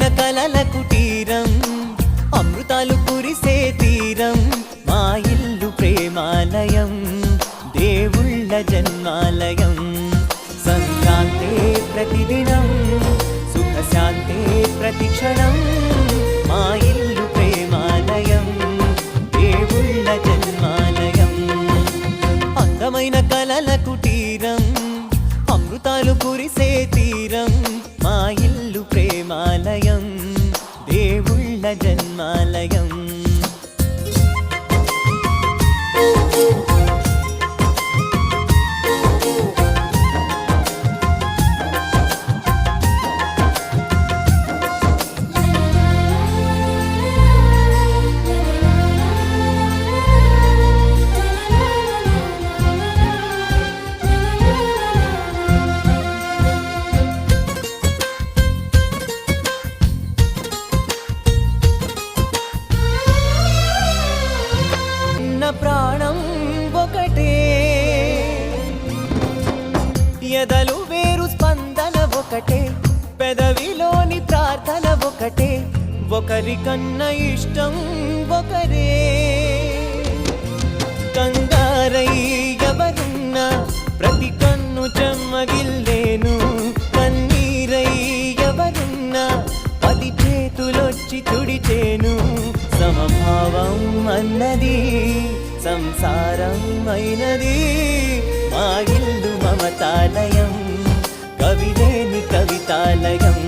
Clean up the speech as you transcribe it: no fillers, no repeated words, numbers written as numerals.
కలల కుటీరం అమృతాలు కురిసే తీరం మా ఇల్లు ప్రేమాలయం దేవుళ్ళ జన్మాలయం సంక్రాంతే ప్రతిదినం సుఖశాంతే ప్రతిక్షణం మా ఇల్లు ప్రేమాలయం దేవుళ్ళ జన్మాలయం అందమైన కలల కుటీరం అమృతాలు కురిసే తీరం మా ఇల్లు ప్రేమాలయం దేవుళ్ళ జన్మాలయం ప్రాణం ఒకటే ఎదలు వేరు స్పందన ఒకటే పెదవిలోని ప్రార్థన ఒకటే ఒకరికన్నా ఇష్టం ఒకరే కంగారై ఎవరున్నా ప్రతి కన్ను చెమ్మగిల్లేను కన్నీరై ఎవరున్నా 10 చేతులొచ్చి తుడిచేను సమభావం అన్నది సంసారం అయినది మా ఇల్లు మమతాలయం కవిలేని కవితాలయం